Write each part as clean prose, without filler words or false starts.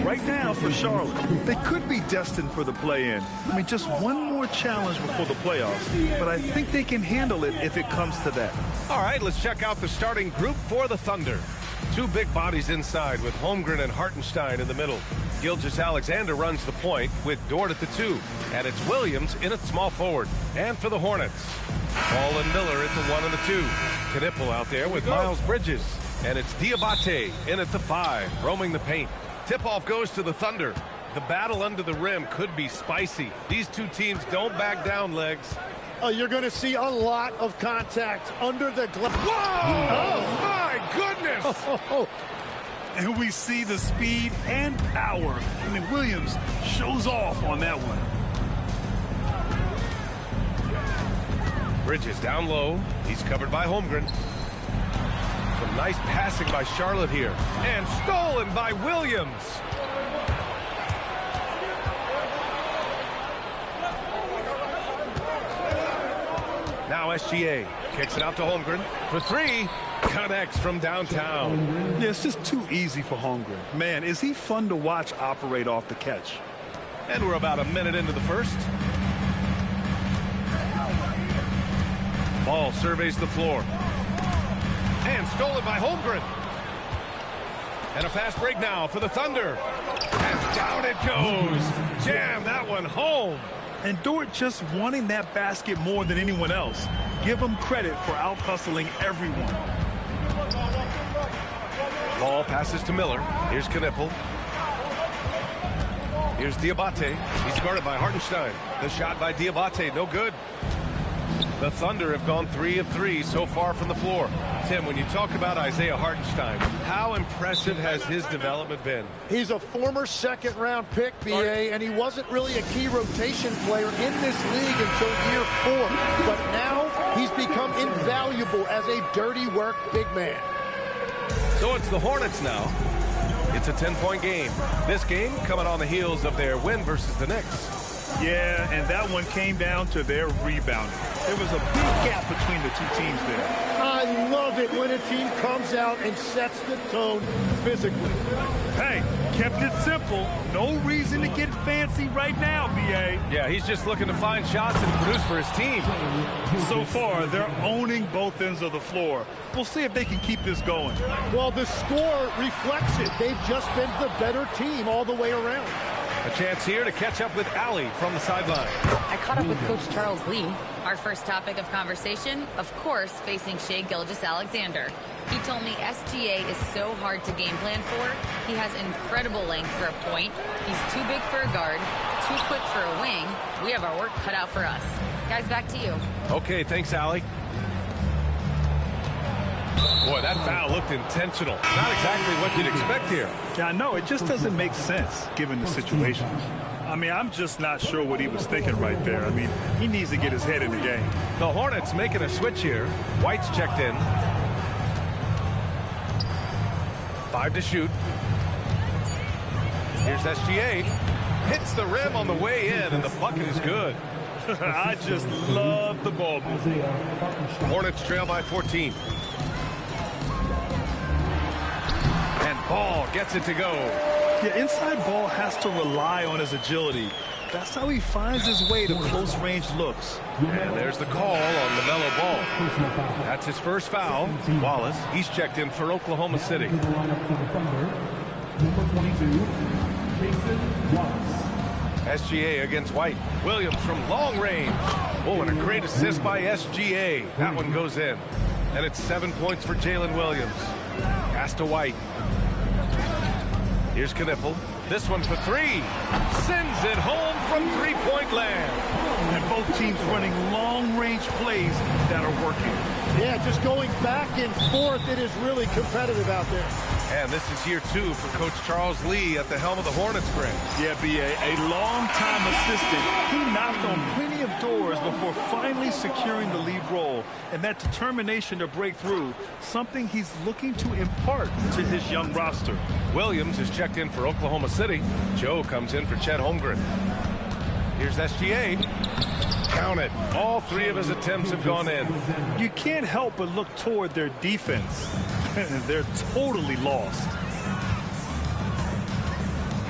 right now for Charlotte. They could be destined for the play-in. I mean, just one more challenge before the playoffs, but I think they can handle it if it comes to that. All right, let's check out the starting group for the Thunder. Two big bodies inside with Holmgren and Hartenstein in the middle. Gilgeous-Alexander runs the point with Dort at the 2. And it's Williams in at small forward. And for the Hornets, Ball and Miller at the 1 and the 2. Knipple out there with Miles Bridges. And it's Diabate in at the 5, roaming the paint. Tip-off goes to the Thunder. The battle under the rim could be spicy. These two teams don't back down, Legs. You're going to see a lot of contact under the glove. Whoa! Oh, my goodness! And we see the speed and power. I mean, Williams shows off on that one. Bridges down low. He's covered by Holmgren. Some nice passing by Charlotte here. And stolen by Williams. Now SGA kicks it out to Holmgren for 3. Connects from downtown. Yeah, it's just too easy for Holmgren. Man, is he fun to watch operate off the catch. And we're about a minute into the first. Ball surveys the floor. And stolen by Holmgren. And a fast break now for the Thunder. And down it goes. Jam that one home. And Dort just wanting that basket more than anyone else. Give him credit for out-hustling everyone. Ball passes to Miller. Here's Knipple. Here's Diabate. He's guarded by Hartenstein. The shot by Diabate, no good. The Thunder have gone 3 of 3 so far from the floor. Tim, when you talk about Isaiah Hartenstein, how impressive has his development been? He's a former second-round pick, BA, and he wasn't really a key rotation player in this league until year 4. But now he's become invaluable as a dirty work big man. So it's the Hornets now. It's a 10-point game. This game coming on the heels of their win versus the Knicks. Yeah, and that one came down to their rebounding. There was a big gap between the two teams there. I love it when a team comes out and sets the tone physically. Hey, kept it simple. No reason to get fancy right now, B.A. Yeah, he's just looking to find shots and produce for his team. So far, they're owning both ends of the floor. We'll see if they can keep this going. Well, the score reflects it. They've just been the better team all the way around. A chance here to catch up with Allie from the sideline. I caught up with Coach Charles Lee. Our first topic of conversation, of course, facing Shai Gilgeous-Alexander. He told me SGA is so hard to game plan for. He has incredible length for a point. He's too big for a guard, too quick for a wing. We have our work cut out for us. Guys, back to you. Okay, thanks, Allie. Boy, that foul looked intentional. Not exactly what you'd expect here. Yeah, I know. It just doesn't make sense, given the situation. I mean, I'm just not sure what he was thinking right there. I mean, he needs to get his head in the game. The Hornets making a switch here. White's checked in. 5 to shoot. Here's SGA. Hits the rim on the way in, and the bucket is good. I just love the ball movement. Hornets trail by 14. And Ball gets it to go. Yeah, inside Ball has to rely on his agility. That's how he finds his way to close-range looks. And there's the call on LaMelo Ball. That's his first foul. Wallace, he's checked in for Oklahoma City. SGA against White. Williams from long range. Oh, and a great assist by SGA. That one goes in. And it's 7 points for Jalen Williams. Pass to White. Here's Knipple. This one for 3. Sends it home from three-point land. And both teams running long-range plays that are working. Yeah, just going back and forth. It is really competitive out there. And this is year 2 for Coach Charles Lee at the helm of the Hornets, Grant. Yeah, B.A., a long-time assistant. He knocked on plenty of doors before finally securing the lead role. And that determination to break through, something he's looking to impart to his young roster. Williams is checked in for Oklahoma City. Joe comes in for Chet Holmgren. Here's SGA. Count it. All 3 of his attempts have gone in. You can't help but look toward their defense. They're totally lost.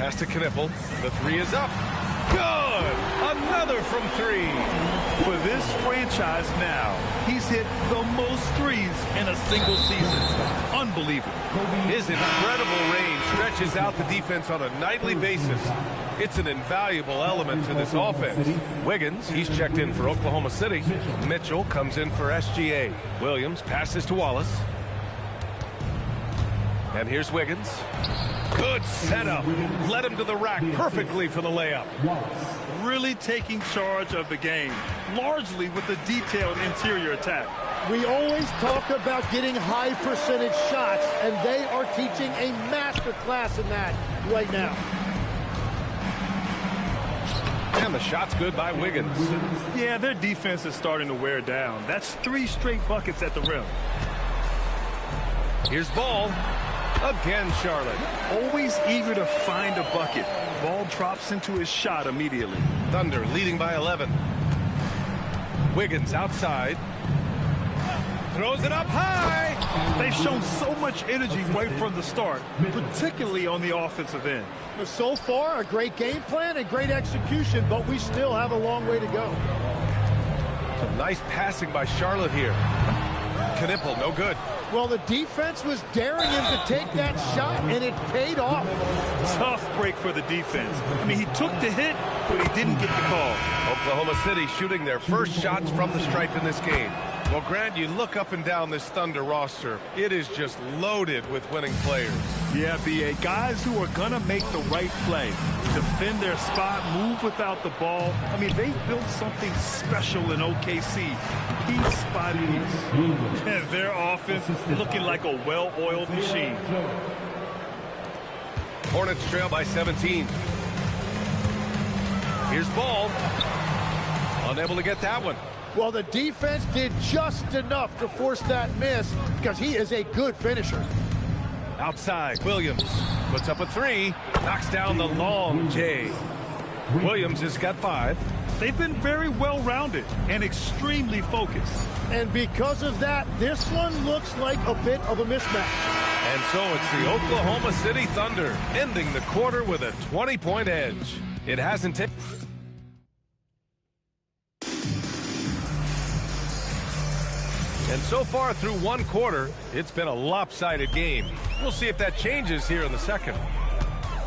Pass to Knippel. The three is up. Good! Another from three. For this franchise now, he's hit the most threes in a single season. Unbelievable. His incredible range stretches out the defense on a nightly basis. It's an invaluable element to this offense. Wiggins, he's checked in for Oklahoma City. Mitchell comes in for SGA. Williams passes to Wallace. And here's Wiggins. Good setup. Led him to the rack perfectly for the layup. Really taking charge of the game, largely with a detailed interior attack. We always talk about getting high percentage shots, and they are teaching a master class in that right now. And the shot's good by Wiggins. Yeah, their defense is starting to wear down. That's 3 straight buckets at the rim. Here's Ball. Again, Charlotte. Always eager to find a bucket. Ball drops into his shot immediately. Thunder leading by 11. Wiggins outside. Throws it up high. They've shown so much energy right from the start, particularly on the offensive end. So far, a great game plan and great execution, but we still have a long way to go. Some nice passing by Charlotte here. Knippel, no good. Well, the defense was daring him to take that shot, and it paid off. Tough break for the defense. I mean, he took the hit, but he didn't get the call. Oklahoma City shooting their first shots from the stripe in this game. Well, Grant, you look up and down this Thunder roster. It is just loaded with winning players. Yeah, B.A. Guys who are going to make the right play, defend their spot, move without the ball. I mean, they've built something special in OKC. Piece by piece. And their offense is looking like a well-oiled machine. Hornets trail by 17. Here's Ball. Unable to get that one. Well, the defense did just enough to force that miss because he is a good finisher. Outside, Williams puts up a three, knocks down the long J. Williams has got 5. They've been very well-rounded and extremely focused. And because of that, this one looks like a bit of a mismatch. And so it's the Oklahoma City Thunder ending the quarter with a 20-point edge. It hasn't taken... And so far through one quarter, it's been a lopsided game. We'll see if that changes here in the second.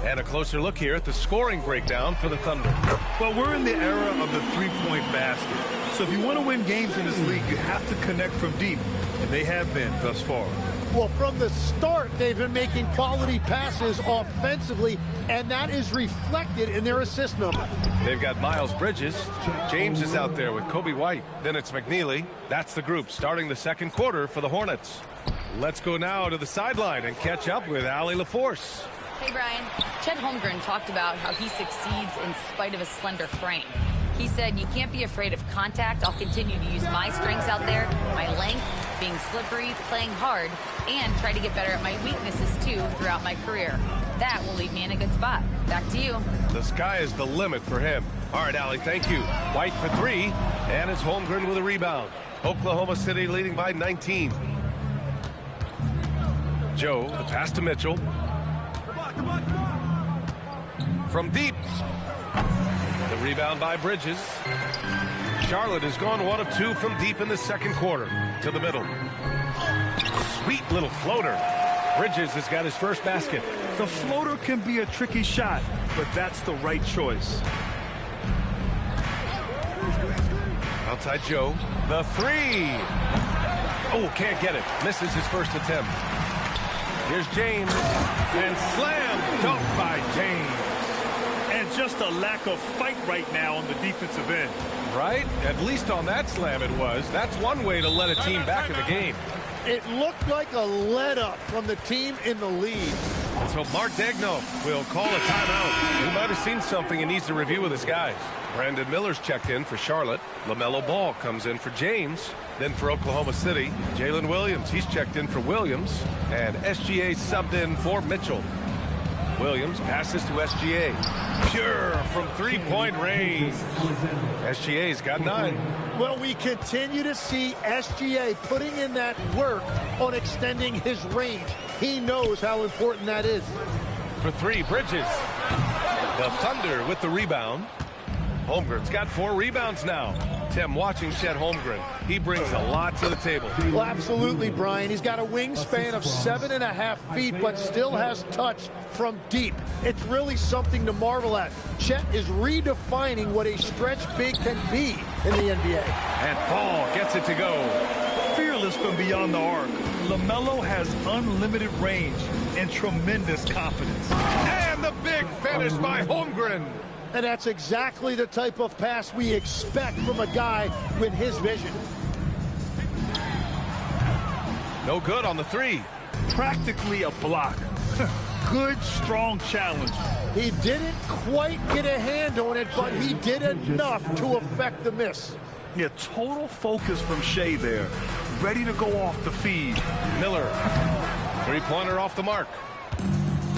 And a closer look here at the scoring breakdown for the Thunder. Well, we're in the era of the three-point basket. So if you want to win games in this league, you have to connect from deep. And they have been thus far. Well, from the start, they've been making quality passes offensively, and that is reflected in their assist number. They've got Miles Bridges. James is out there with Kobe White. Then it's McNeely. That's the group starting the second quarter for the Hornets. Let's go now to the sideline and catch up with Allie LaForce. Hey, Brian. Chet Holmgren talked about how he succeeds in spite of a slender frame. He said, you can't be afraid of contact. I'll continue to use my strengths out there, my length, being slippery, playing hard, and try to get better at my weaknesses, too, throughout my career. That will leave me in a good spot. Back to you. The sky is the limit for him. All right, Allie, thank you. White for 3, and it's Holmgren with a rebound. Oklahoma City leading by 19. Joe, the pass to Mitchell. From deep. The rebound by Bridges. Charlotte has gone 1 of 2 from deep in the second quarter. To the middle. Sweet little floater. Bridges has got his first basket. The floater can be a tricky shot, but that's the right choice. Outside Joe. The 3. Oh, can't get it. Misses his first attempt. Here's James. And slam dunked by James. And just a lack of fight right now on the defensive end. Right? At least on that slam it was. That's one way to let a team back in the game. It looked like a let-up from the team in the lead. So Mark Daigneault will call a timeout. He might have seen something and needs to review with his guys. Brandon Miller's checked in for Charlotte. LaMelo Ball comes in for James. Then for Oklahoma City, Jalen Williams. He's checked in for Williams. And SGA subbed in for Mitchell. Williams passes to SGA. Pure from three-point range. SGA's got 9. Well, we continue to see SGA putting in that work on extending his range. He knows how important that is. For 3, Bridges. The Thunder with the rebound. Holmgren's got 4 rebounds now. Tim, watching Chet Holmgren, he brings a lot to the table. Well, absolutely, Brian. He's got a wingspan of 7.5 feet, but still has touch from deep. It's really something to marvel at. Chet is redefining what a stretch big can be in the NBA. And Paul gets it to go. Fearless from beyond the arc, LaMelo has unlimited range and tremendous confidence. And the big finish by Holmgren. And that's exactly the type of pass we expect from a guy with his vision. No good on the 3. Practically a block. Good, strong challenge. He didn't quite get a hand on it, but he did enough to affect the miss. Yeah, total focus from Shea there. Ready to go off the feed. Miller, 3-pointer off the mark.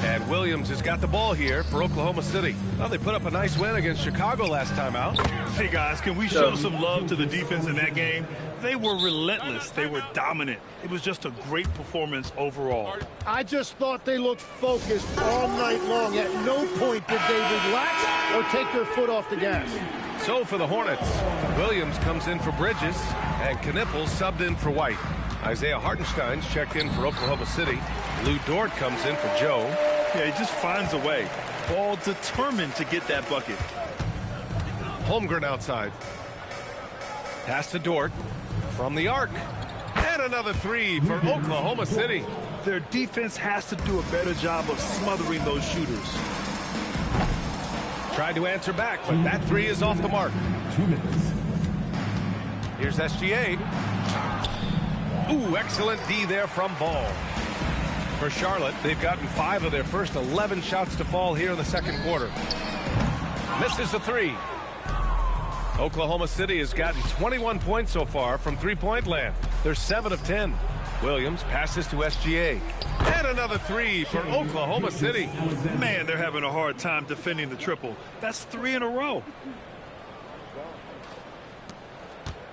And Williams has got the ball here for Oklahoma City. Well, they put up a nice win against Chicago last time out. Hey, guys, can we show some love to the defense in that game? They were relentless. They were dominant. It was just a great performance overall. I just thought they looked focused all night long. At no point did they relax or take their foot off the gas. So for the Hornets, Williams comes in for Bridges, and Knippel subbed in for White. Isaiah Hartenstein's checked in for Oklahoma City. Lou Dort comes in for Joe. Yeah, he just finds a way. Ball determined to get that bucket. Holmgren outside. Pass to Dort from the arc. And another 3 for Oklahoma City. Their defense has to do a better job of smothering those shooters. Tried to answer back, but that 3 is off the mark. 2 minutes. Here's SGA. Ooh, excellent D there from Ball. For Charlotte, they've gotten 5 of their first 11 shots to fall here in the second quarter. Misses the 3. Oklahoma City has gotten 21 points so far from three-point land. They're 7 of 10. Williams passes to SGA. And another 3 for Oklahoma City. Man, they're having a hard time defending the triple. That's 3 in a row.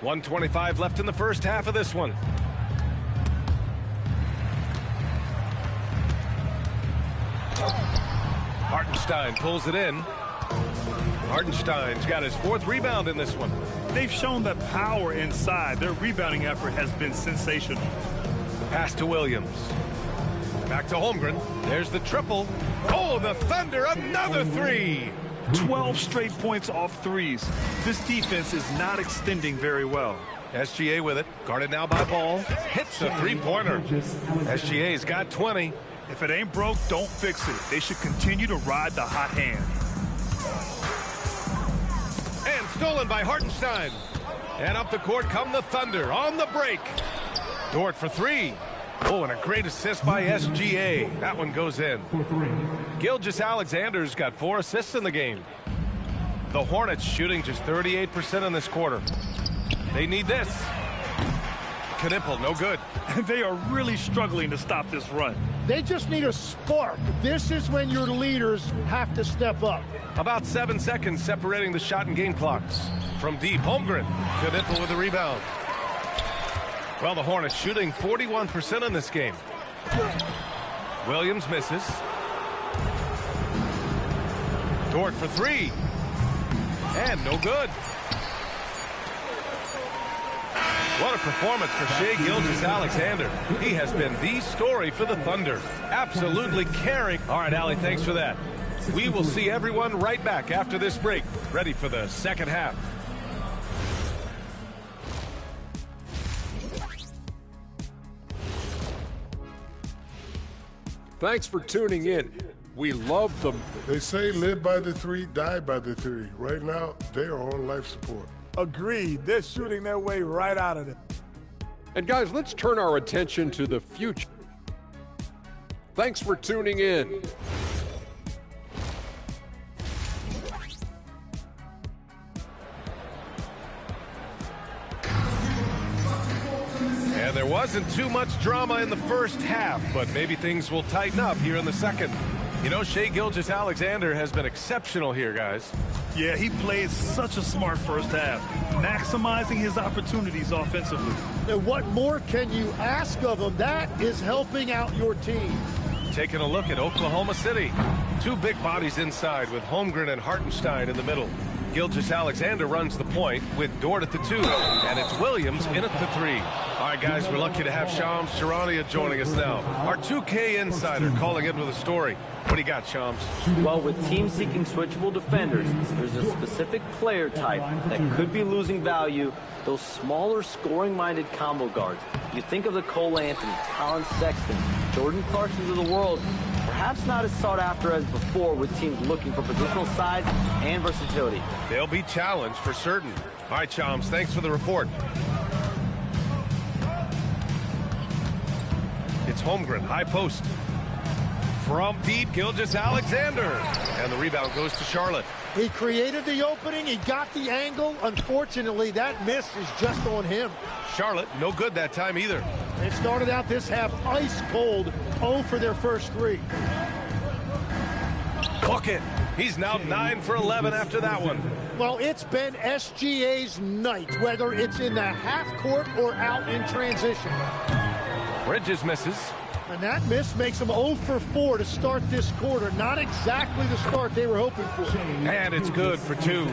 1:25 left in the first half of this one. Hartenstein pulls it in. Hartenstein's got his 4th rebound in this one. They've shown that power inside. Their rebounding effort has been sensational. Pass to Williams. Back to Holmgren. There's the triple. Oh, the Thunder, another 3. 12 straight points off threes. This defense is not extending very well. SGA with it. Guarded now by Ball. Hits a 3-pointer. SGA's got 20. If it ain't broke, don't fix it. They should continue to ride the hot hand. And stolen by Hartenstein. And up the court come the Thunder on the break. Dort for 3. Oh, and a great assist by SGA. That one goes in. Gilgeous-Alexander's got 4 assists in the game. The Hornets shooting just 38% in this quarter. They need this. Knippel, no good. They are really struggling to stop this run. They just need a spark. This is when your leaders have to step up. About 7 seconds separating the shot and game clocks. From deep, Holmgren. Knippel with the rebound. Well, the Hornets shooting 41% in this game. Williams misses. Dort for 3. And no good. What a performance for Shai Gilgeous-Alexander. He has been the story for the Thunder. Absolutely carrying. All right, Allie, thanks for that. We will see everyone right back after this break. Ready for the second half. Thanks for tuning in. We love them. They say live by the 3, die by the 3. Right now, they are on life support. Agreed. They're shooting their way right out of it. And guys, let's turn our attention to the future. Thanks for tuning in. And there wasn't too much drama in the first half, but maybe things will tighten up here in the second. You know, Shai Gilgeous-Alexander has been exceptional here, guys. Yeah, he played such a smart first half, maximizing his opportunities offensively. And what more can you ask of him? That is helping out your team. Taking a look at Oklahoma City. Two big bodies inside with Holmgren and Hartenstein in the middle. Gilgeous-Alexander runs the point with Dort at the 2, and it's Williams in at the 3. All right, guys, we're lucky to have Shams Charania joining us now. Our 2K insider calling in with a story. What do you got, Shams? Well, with teams seeking switchable defenders, there's a specific player type that could be losing value, those smaller scoring-minded combo guards. You think of the Cole Anthony, Colin Sexton, Jordan Clarksons of the world, perhaps not as sought after as before with teams looking for positional size and versatility. They'll be challenged for certain. All right, Shams, thanks for the report. It's Holmgren, high post. From deep, Gilgeous-Alexander. And the rebound goes to Charlotte. He created the opening. He got the angle. Unfortunately, that miss is just on him. Charlotte, no good that time either. They started out this half ice cold, 0 for their first 3. Book it. He's now 9 for 11 after that one. Well, it's been SGA's night, whether it's in the half court or out in transition. Bridges misses. And that miss makes them 0 for 4 to start this quarter. Not exactly the start they were hoping for. And it's good for 2.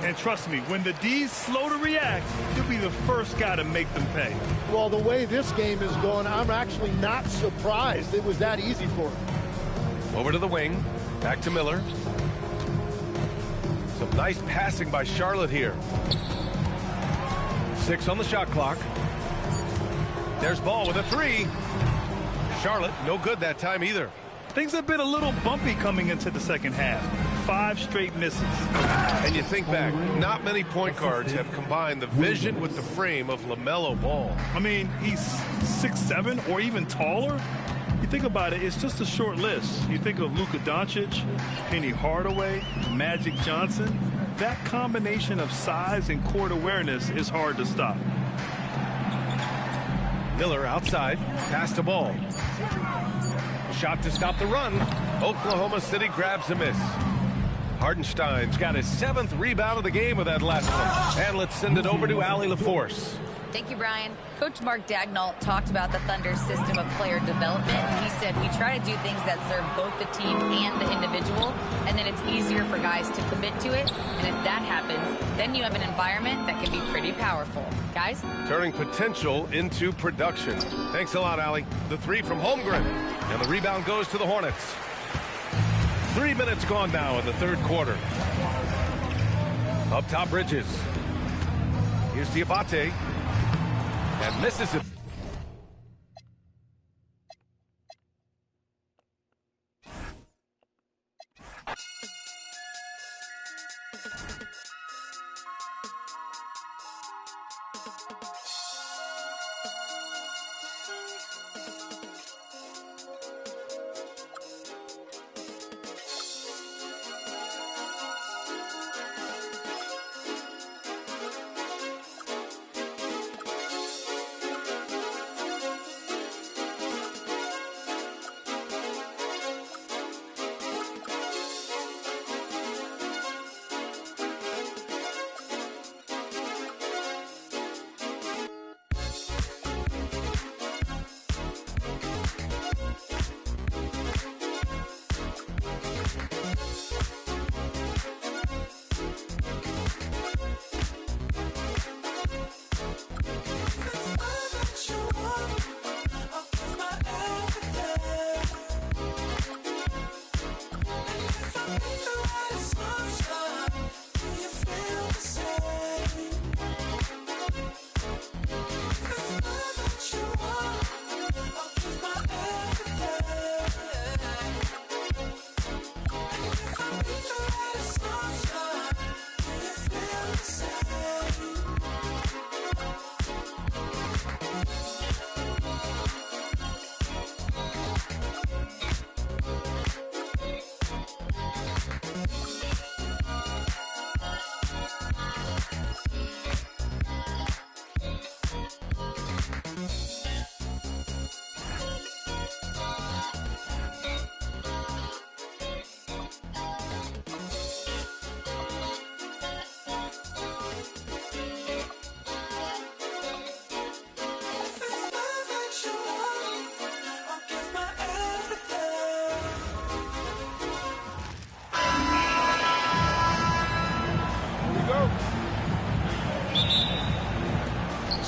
And trust me, when the D's slow to react, you'll be the first guy to make them pay. Well, the way this game is going, I'm actually not surprised it was that easy for him. Over to the wing. Back to Miller. Some nice passing by Charlotte here. 6 on the shot clock. There's Ball with a 3. Charlotte, no good that time either. Things have been a little bumpy coming into the second half. 5 straight misses. And you think back, not many point guards have combined the vision with the frame of LaMelo Ball. I mean, he's 6'7" or even taller. You think about it, it's just a short list. You think of Luka Doncic, Penny Hardaway, Magic Johnson. That combination of size and court awareness is hard to stop. Miller outside, pass to Ball. Shot to stop the run. Oklahoma City grabs a miss. Hartenstein's got his 7th rebound of the game with that last one. And let's send it over to Allie LaForce. Thank you, Brian. Coach Mark Daigneault talked about the Thunder's system of player development. He said, we try to do things that serve both the team and the individual, and then it's easier for guys to commit to it. And if that happens, then you have an environment that can be pretty powerful. Guys? Turning potential into production. Thanks a lot, Allie. The 3 from Holmgren. And the rebound goes to the Hornets. 3 minutes gone now in the third quarter. Up top, Bridges. Here's Diabate. And misses it.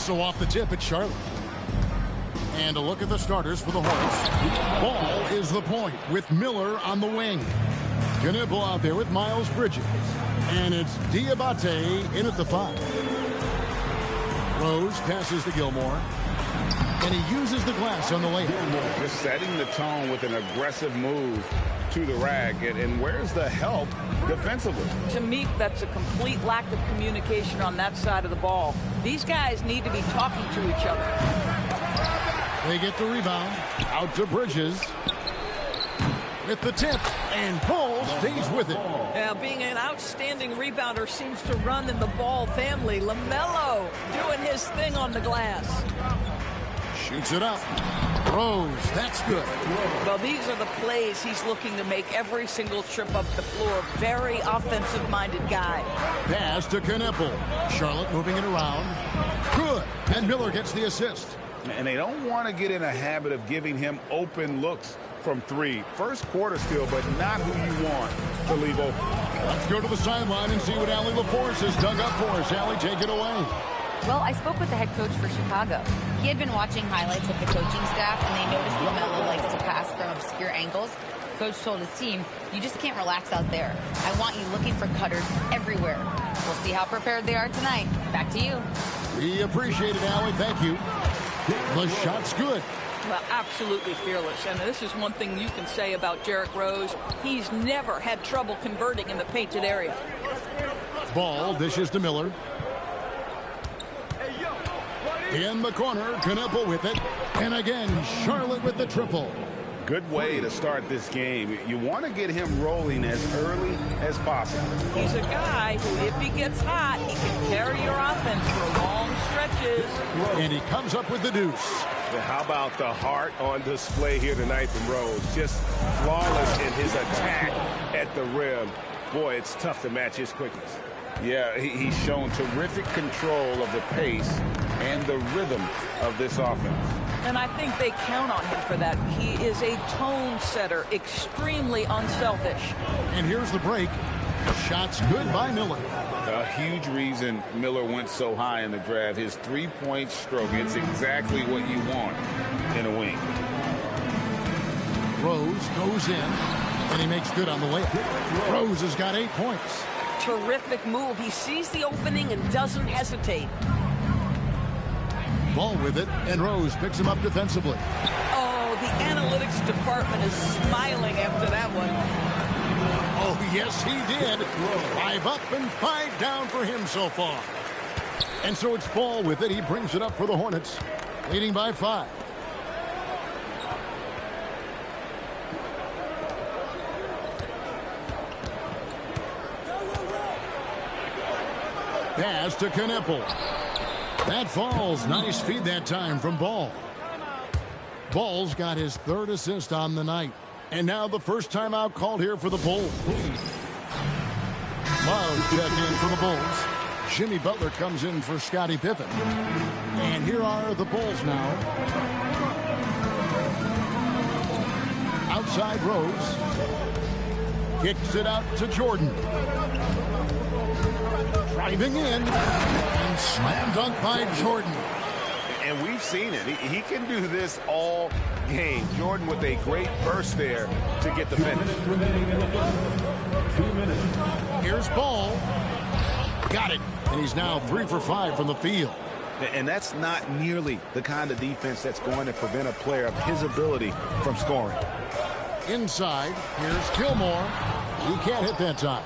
So off the tip, it's Charlotte. And a look at the starters for the Hornets. Ball is the point with Miller on the wing. Knipple out there with Miles Bridges. And it's Diabate in at the 5. Rose passes to Gilmore. And he uses the glass on the layup. Just setting the tone with an aggressive move to the rack. And where's the help defensively? To me, that's a complete lack of communication on that side of the ball. These guys need to be talking to each other. They get the rebound. Out to Bridges. With the tip. And Paul stays with it. Yeah, being an outstanding rebounder seems to run in the Ball family. LaMelo doing his thing on the glass. Shoots it up. Rose, that's good. Well, these are the plays he's looking to make every single trip up the floor. Very offensive-minded guy. Pass to Knipple. Charlotte moving it around. Good. And Miller gets the assist. And they don't want to get in a habit of giving him open looks from 3. First quarter still, but not who you want to leave open. Let's go to the sideline and see what Allie LaForce has dug up for us. Allie, take it away. Well, I spoke with the head coach for Chicago. He had been watching highlights of the coaching staff, and they noticed LaMelo likes to pass from obscure angles. Coach told his team, you just can't relax out there. I want you looking for cutters everywhere. We'll see how prepared they are tonight. Back to you. We appreciate it, Allie. Thank you. The shot's good. Well, absolutely fearless. And this is one thing you can say about Derrick Rose. He's never had trouble converting in the painted area. Ball dishes to Miller. In the corner, Knipple with it. And again, Charlotte with the triple. Good way to start this game. You want to get him rolling as early as possible. He's a guy who, if he gets hot, he can carry your offense for long stretches. And he comes up with the deuce. How about the heart on display here tonight from Rose? Just flawless in his attack at the rim. Boy, it's tough to match his quickness. Yeah, he's shown terrific control of the pace and the rhythm of this offense. And I think they count on him for that. He is a tone setter, extremely unselfish. And here's the break. Shots good by Miller. A huge reason Miller went so high in the draft. His three-point stroke. It's exactly what you want in a wing. Rose goes in, and he makes good on the layup. Rose has got 8 points. Terrific move. He sees the opening and doesn't hesitate. Ball with it, and Rose picks him up defensively. Oh, the analytics department is smiling after that one. Oh, yes, he did. 5 up and 5 down for him so far. And so it's Ball with it. He brings it up for the Hornets, leading by 5. Pass to Knipple. That falls. Nice feed that time from Ball. Ball's got his 3rd assist on the night. And now the first timeout called here for the Bulls. Love check in for the Bulls. Jimmy Butler comes in for Scottie Pippen. And here are the Bulls now. Outside Rose. Kicks it out to Jordan. Driving in. And slam dunk by Jordan. And we've seen it. He can do this all game. Jordan with a great burst there to get the finish. 2 minutes. Here's Ball. Got it. And he's now 3 for 5 from the field. And that's not nearly the kind of defense that's going to prevent a player of his ability from scoring. Inside, here's Gilmore. He can't hit that time.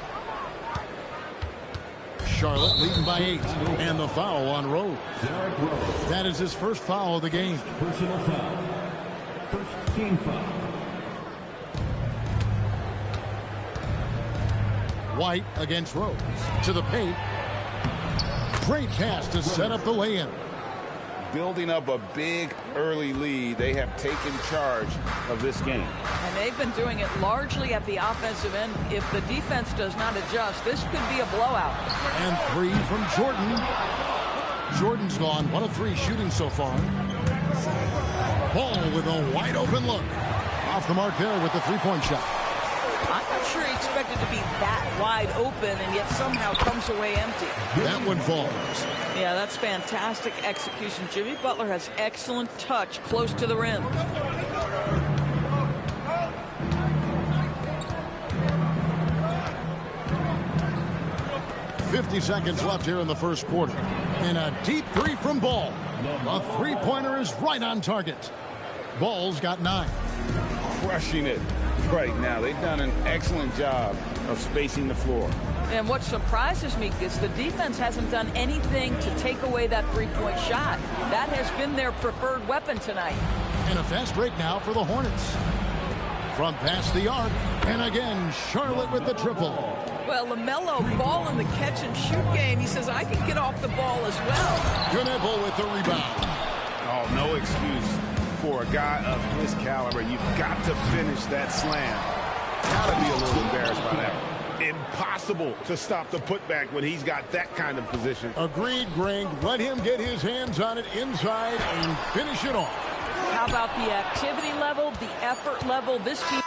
Charlotte leading by 8. And the foul on Rose. That is his first foul of the game. Personal foul. First team foul. White against Rose. To the paint. Great pass to set up the lay-in. Building up a big early lead, they have taken charge of this game. And they've been doing it largely at the offensive end. If the defense does not adjust, this could be a blowout. And 3 from Jordan. Jordan's gone 1 of 3 shooting so far. Ball with a wide open look. Off the mark there with the 3-point shot. I'm not sure he expected to be that wide open and yet somehow comes away empty. That one falls. Yeah, that's fantastic execution. Jimmy Butler has excellent touch close to the rim. 50 seconds left here in the first quarter. And a deep three from Ball. A three-pointer is right on target. Ball's got 9. Crushing it right now. They've done an excellent job of spacing the floor. And what surprises me is the defense hasn't done anything to take away that three-point shot. That has been their preferred weapon tonight. And a fast break now for the Hornets. From past the arc, and again, Charlotte with the triple. Well, LaMelo, ball in the catch-and-shoot game. He says, I can get off the ball as well. Gnebel with the rebound. Oh, no excuse for a guy of his caliber. You've got to finish that slam. Gotta be a little embarrassed by that. Impossible to stop the putback when he's got that kind of position. Agreed, Greg. Let him get his hands on it inside and finish it off. How about the activity level, the effort level? This team